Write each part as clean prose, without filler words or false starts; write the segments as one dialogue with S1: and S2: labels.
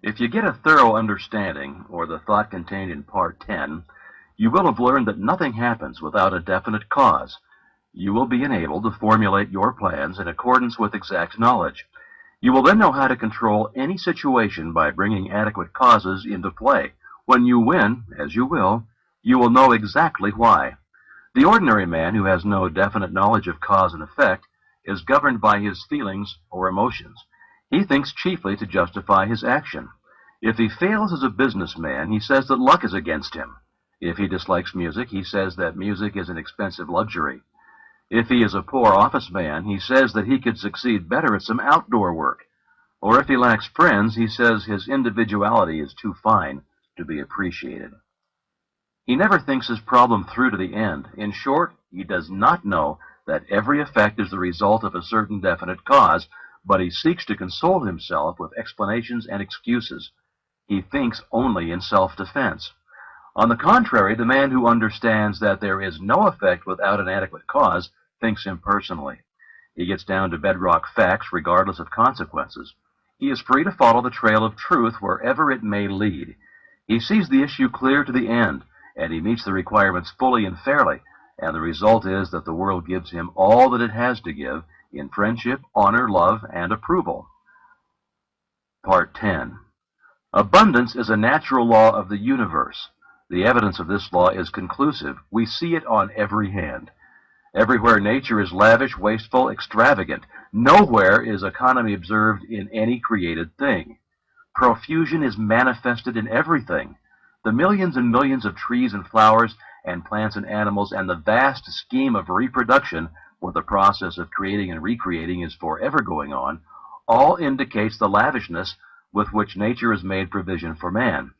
S1: If you get a thorough understanding, or the thought contained in Part 10, you will have learned that nothing happens without a definite cause. You will be enabled to formulate your plans in accordance with exact knowledge. You will then know how to control any situation by bringing adequate causes into play. When you win, as you will know exactly why. The ordinary man who has no definite knowledge of cause and effect is governed by his feelings or emotions. He thinks chiefly to justify his action. If he fails as a businessman, he says that luck is against him. If he dislikes music, he says that music is an expensive luxury. If he is a poor office man, he says that he could succeed better at some outdoor work. Or if he lacks friends, he says his individuality is too fine to be appreciated. He never thinks his problem through to the end. In short, he does not know that every effect is the result of a certain definite cause, but he seeks to console himself with explanations and excuses. He thinks only in self-defense. On the contrary, the man who understands that there is no effect without an adequate cause thinks impersonally. He gets down to bedrock facts regardless of consequences. He is free to follow the trail of truth wherever it may lead. He sees the issue clear to the end, and he meets the requirements fully and fairly, and the result is that the world gives him all that it has to give in friendship, honor, love, and approval. Part 10. Abundance is a natural law of the universe. The evidence of this law is conclusive. We see it on every hand. Everywhere nature is lavish, wasteful, extravagant. Nowhere is economy observed in any created thing. Profusion is manifested in everything. The millions and millions of trees and flowers and plants and animals and the vast scheme of reproduction, where the process of creating and recreating is forever going on, all indicates the lavishness with which nature has made provision for man.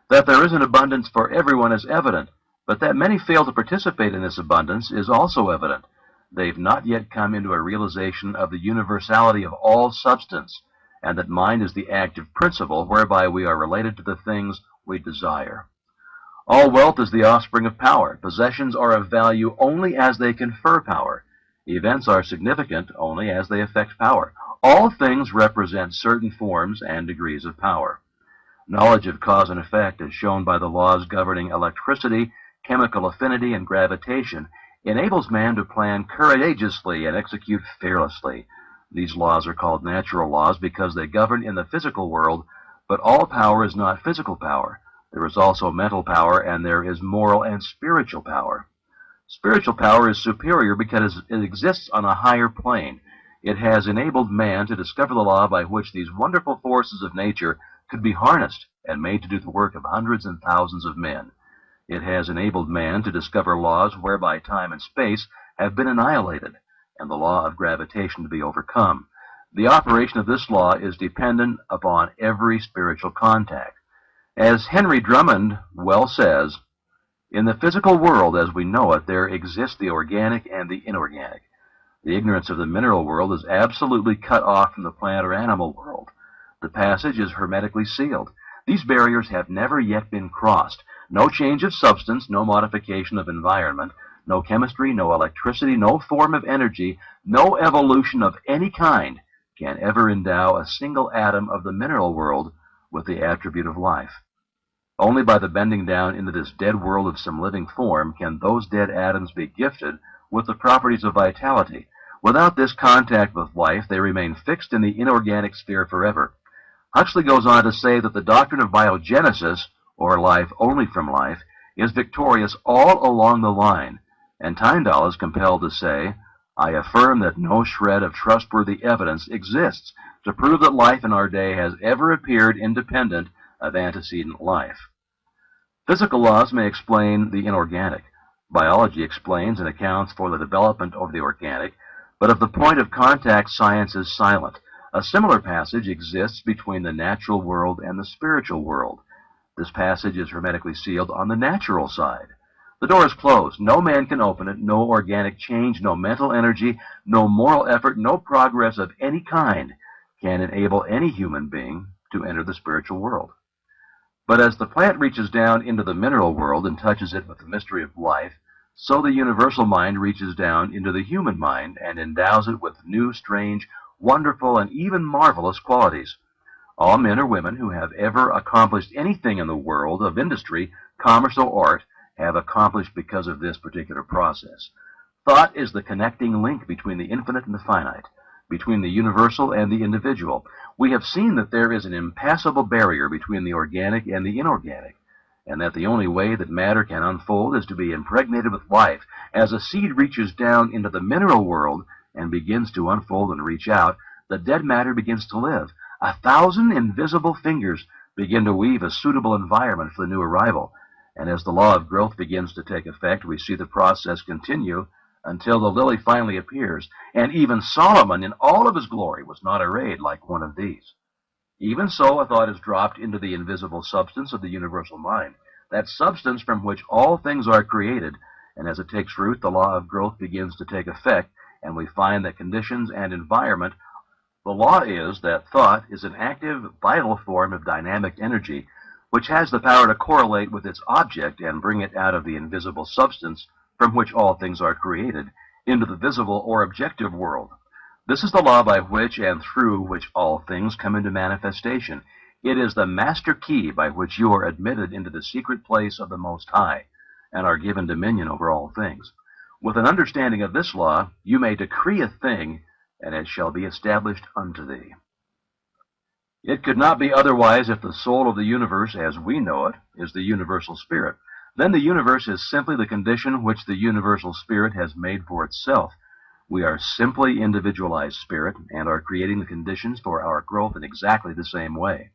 S1: That there is an abundance for everyone is evident, but that many fail to participate in this abundance is also evident. They've not yet come into a realization of the universality of all substance, and that mind is the active principle whereby we are related to the things we desire. All wealth is the offspring of power. Possessions are of value only as they confer power. Events are significant only as they affect power. All things represent certain forms and degrees of power. Knowledge of cause and effect, as shown by the laws governing electricity, chemical affinity, and gravitation, enables man to plan courageously and execute fearlessly. These laws are called natural laws because they govern in the physical world, but all power is not physical power. There is also mental power, and there is moral and spiritual power. Spiritual power is superior because it exists on a higher plane. It has enabled man to discover the law by which these wonderful forces of nature could be harnessed and made to do the work of hundreds and thousands of men. It has enabled man to discover laws whereby time and space have been annihilated, and the law of gravitation to be overcome. The operation of this law is dependent upon every spiritual contact. As Henry Drummond well says, in the physical world as we know it, there exist the organic and the inorganic. The ignorance of the mineral world is absolutely cut off from the plant or animal world. The passage is hermetically sealed. These barriers have never yet been crossed. No change of substance, no modification of environment, no chemistry, no electricity, no form of energy, no evolution of any kind can ever endow a single atom of the mineral world with the attribute of life. Only by the bending down into this dead world of some living form can those dead atoms be gifted with the properties of vitality. Without this contact with life, they remain fixed in the inorganic sphere forever. Huxley goes on to say that the doctrine of biogenesis, or life only from life, is victorious all along the line, and Tyndall is compelled to say, I affirm that no shred of trustworthy evidence exists to prove that life in our day has ever appeared independent of antecedent life. Physical laws may explain the inorganic. Biology explains and accounts for the development of the organic, but of the point of contact, science is silent. A similar passage exists between the natural world and the spiritual world. This passage is hermetically sealed on the natural side. The door is closed. No man can open it. No organic change, no mental energy, no moral effort, no progress of any kind can enable any human being to enter the spiritual world. But as the plant reaches down into the mineral world and touches it with the mystery of life, so the universal mind reaches down into the human mind and endows it with new, strange, wonderful, and even marvelous qualities. All men or women who have ever accomplished anything in the world of industry, commerce, or art have accomplished because of this particular process. Thought is the connecting link between the infinite and the finite, between the universal and the individual. We have seen that there is an impassable barrier between the organic and the inorganic, and that the only way that matter can unfold is to be impregnated with life. As a seed reaches down into the mineral world and begins to unfold and reach out, the dead matter begins to live. 1,000 invisible fingers begin to weave a suitable environment for the new arrival. And as the law of growth begins to take effect, we see the process continue until the lily finally appears. And even Solomon, in all of his glory, was not arrayed like one of these. Even so, a thought is dropped into the invisible substance of the universal mind, that substance from which all things are created. And as it takes root, the law of growth begins to take effect, and we find that conditions and environment. The law is that thought is an active, vital form of dynamic energy, which has the power to correlate with its object and bring it out of the invisible substance from which all things are created into the visible or objective world. This is the law by which and through which all things come into manifestation. It is the master key by which you are admitted into the secret place of the Most High and are given dominion over all things. With an understanding of this law, you may decree a thing, and it shall be established unto thee. It could not be otherwise if the soul of the universe, as we know it, is the universal spirit. Then the universe is simply the condition which the universal spirit has made for itself. We are simply individualized spirit and are creating the conditions for our growth in exactly the same way.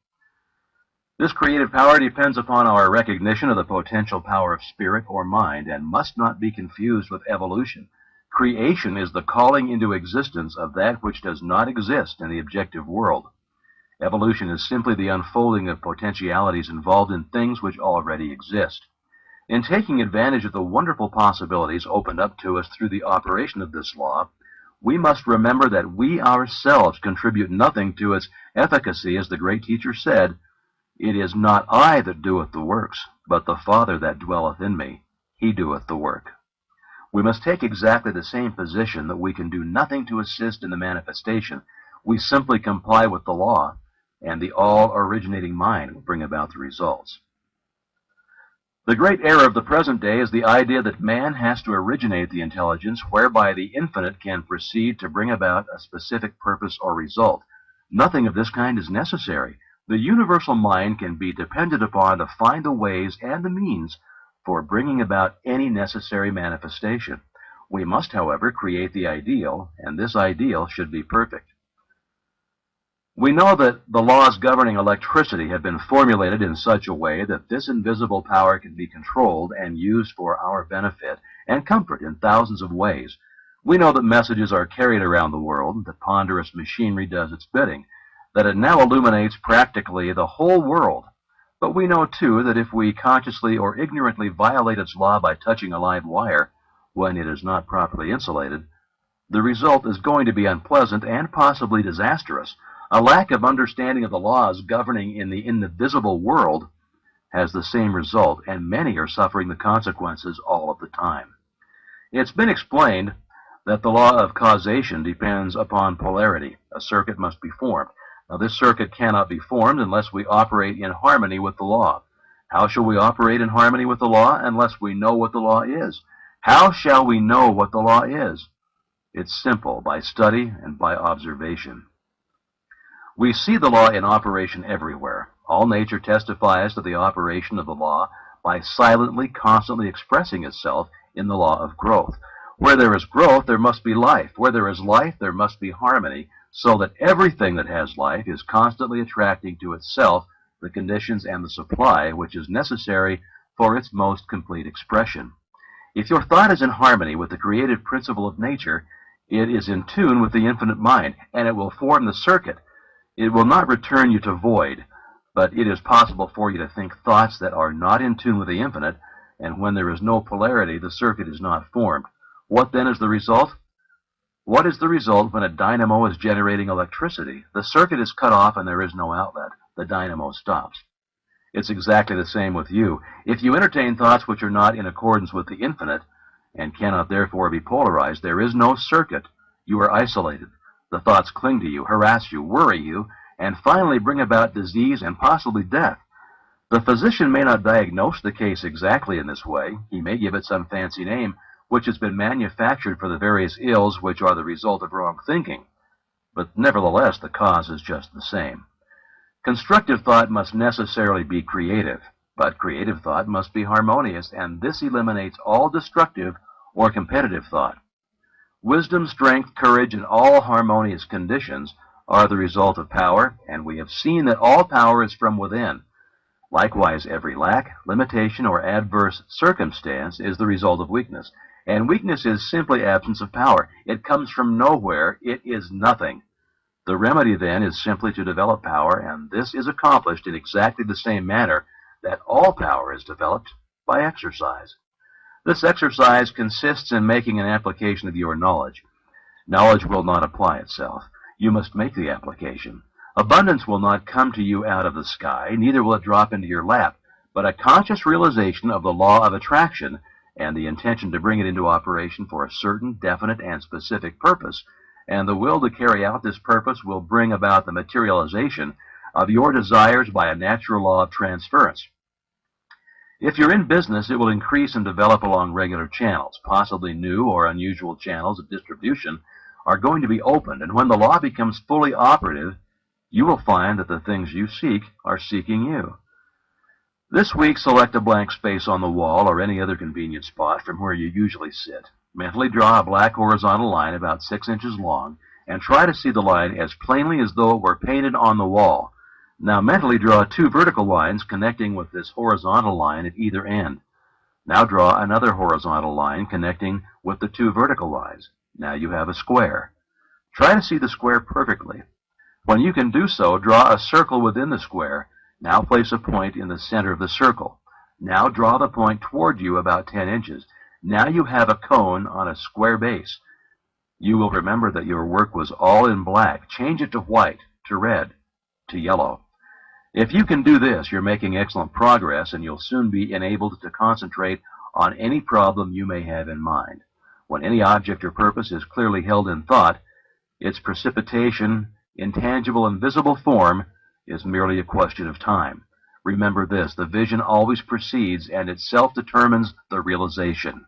S1: This creative power depends upon our recognition of the potential power of spirit or mind and must not be confused with evolution. Creation is the calling into existence of that which does not exist in the objective world. Evolution is simply the unfolding of potentialities involved in things which already exist. In taking advantage of the wonderful possibilities opened up to us through the operation of this law, we must remember that we ourselves contribute nothing to its efficacy. As the great teacher said, "It is not I that doeth the works, but the Father that dwelleth in me. He doeth the work." We must take exactly the same position, that we can do nothing to assist in the manifestation. We simply comply with the law, and the all-originating mind will bring about the results. The great error of the present day is the idea that man has to originate the intelligence whereby the infinite can proceed to bring about a specific purpose or result. Nothing of this kind is necessary. The universal mind can be depended upon to find the ways and the means for bringing about any necessary manifestation. We must, however, create the ideal, and this ideal should be perfect. We know that the laws governing electricity have been formulated in such a way that this invisible power can be controlled and used for our benefit and comfort in thousands of ways. We know that messages are carried around the world, that ponderous machinery does its bidding, that it now illuminates practically the whole world. But we know, too, that if we consciously or ignorantly violate its law by touching a live wire when it is not properly insulated, the result is going to be unpleasant and possibly disastrous. A lack of understanding of the laws governing in the invisible world has the same result, and many are suffering the consequences all of the time. It's been explained that the law of causation depends upon polarity. A circuit must be formed. Now, this circuit cannot be formed unless we operate in harmony with the law. How shall we operate in harmony with the law unless we know what the law is? How shall we know what the law is? It's simple, by study and by observation. We see the law in operation everywhere. All nature testifies to the operation of the law by silently, constantly expressing itself in the law of growth. Where there is growth, there must be life. Where there is life, there must be harmony, so that everything that has life is constantly attracting to itself the conditions and the supply which is necessary for its most complete expression. If your thought is in harmony with the creative principle of nature, it is in tune with the infinite mind, and it will form the circuit. It will not return you to void, but it is possible for you to think thoughts that are not in tune with the infinite, and when there is no polarity, the circuit is not formed. What then is the result? What is the result when a dynamo is generating electricity? The circuit is cut off and there is no outlet. The dynamo stops. It's exactly the same with you. If you entertain thoughts which are not in accordance with the infinite, and cannot therefore be polarized, there is no circuit. You are isolated. The thoughts cling to you, harass you, worry you, and finally bring about disease and possibly death. The physician may not diagnose the case exactly in this way. He may give it some fancy name which has been manufactured for the various ills which are the result of wrong thinking. But nevertheless, the cause is just the same. Constructive thought must necessarily be creative, but creative thought must be harmonious, and this eliminates all destructive or competitive thought. Wisdom, strength, courage, and all harmonious conditions are the result of power, and we have seen that all power is from within. Likewise, every lack, limitation, or adverse circumstance is the result of weakness, and weakness is simply absence of power. It comes from nowhere. It is nothing. The remedy, then, is simply to develop power, and this is accomplished in exactly the same manner that all power is developed, by exercise. This exercise consists in making an application of your knowledge. Knowledge will not apply itself. You must make the application. Abundance will not come to you out of the sky, neither will it drop into your lap, but a conscious realization of the law of attraction and the intention to bring it into operation for a certain, definite, and specific purpose, and the will to carry out this purpose will bring about the materialization of your desires by a natural law of transference. If you're in business, it will increase and develop along regular channels. Possibly new or unusual channels of distribution are going to be opened, and when the law becomes fully operative, you will find that the things you seek are seeking you. This week, select a blank space on the wall or any other convenient spot from where you usually sit. Mentally draw a black horizontal line about 6 inches long and try to see the line as plainly as though it were painted on the wall. Now mentally draw 2 vertical lines connecting with this horizontal line at either end. Now draw another horizontal line connecting with the 2 vertical lines. Now you have a square. Try to see the square perfectly. When you can do so, draw a circle within the square. Now place a point in the center of the circle. Now draw the point toward you about 10 inches. Now you have a cone on a square base. You will remember that your work was all in black. Change it to white, to red, to yellow. If you can do this, you're making excellent progress, and you'll soon be enabled to concentrate on any problem you may have in mind. When any object or purpose is clearly held in thought, its precipitation in tangible and visible form is merely a question of time. Remember this, the vision always precedes and itself determines the realization.